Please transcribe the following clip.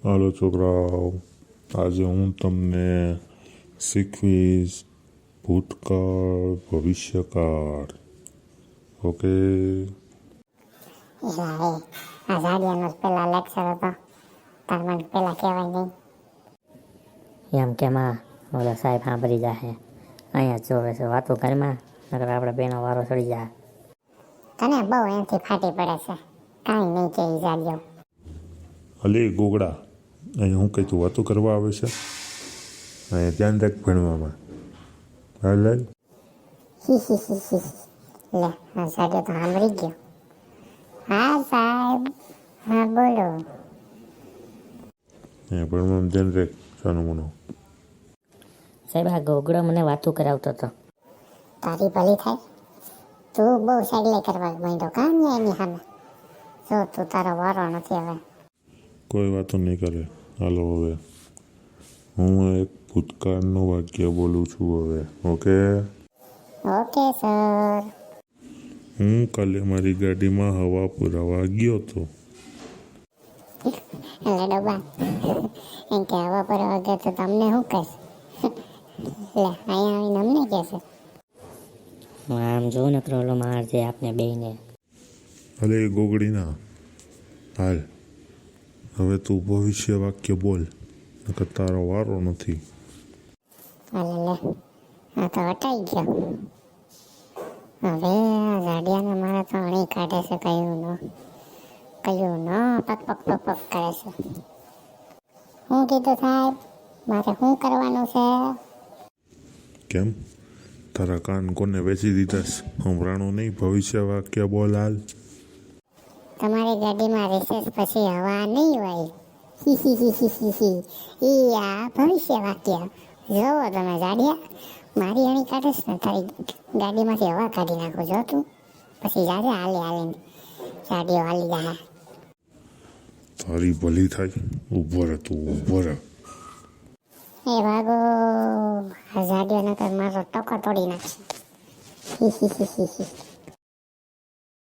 હાલો છોકરાઓ, આજે હું તમને શીખવીશ ભૂતકાળ ભવિષ્યકાળ. ઓકે? આ ઝાડિયાનો પેલા લેક્ચર હતો, તાર મને પેલા કહેવાય નહીં. એમ કે માં ઓલા સાહેબ સાંભળી જાહે, અહીંયા જોવે છે વાતો ઘરમાં, નકર આપણે બેનો વારો ચડી જાય. તને બહુ એમથી ફાટી પડે છે, કાંઈ નહીં કે ઈ ઝાડિયો. અલે ગોગડા, અહીં હું કંઈ તું વાતો કરવા આવે છે? અહીંયા ધ્યાન રાખ ભણવામાં. હાલ હાલ. લે, આ ઝાડિયો તો સાંભળી ગયો. હા સાહેબ, હા બોલો. અહીંયા ભણવામાં ધ્યાન રાખ, સાનું મનો. સાહેબ આ ગોગડો મને વાતો કરાવતો હતો. તારી ભલી થાય, તું બહુ સાઈડ કરવા માંડ્યો કામ ને એની સામે. જો તું તારો વારો નથી હવે. કોઈ વાતો નહીં કરે. હાલો હવે હું એક ભૂતકાળનું વાક્ય બોલું છું હવે. ઓકે? Okay sir. હું કાલે મારી ગાડીમાં હવા પુરાવા ગયો હતો. એટલે ડબ્બા એમ કે હવા પર વગર તો તમને શું કહેશ? લે અહીંયા આવીને અમને કહેશે. હું આમ જોઉં ને ઓલો માર છે આપને બેયને. અલે ગોગડી ના હાલ, હવે તું ભવિષ્ય વાક્ય બોલ, નકર તારો વારો નથી. અલે લે, આ તો હટાઈ ગયો. હવે આ ઝાડિયાને મારે તો અણી કાઢે છે, કયું ન પક પક પક પક કરે છે. હું કીધું સાહેબ, મારે શું કરવાનું છે? કેમ તારા કાન કોને વેચી દીધા? સંભળાણું નહીં? ભવિષ્ય વાક્ય બોલ હાલ. તમારી ગાડીમાં રિસેસ પછી હવા નહીં હોય. ઈ આ ભવિષ્ય વાક્ય. જોવો તમે ઝાડિયા, મારી અણી કાઢીશ ને તારી ગાડીમાંથી હવા કાઢી નાખું. જો તું પછી જાજે હાલીને ઝાડિયો હાલી જાય. તારી ભલી થાય. ઊભો રહે તું, ઊભો રહે. એ ભાગો, આ ઝાડિયો નકર મારો ટોકો તોડી નાખશે.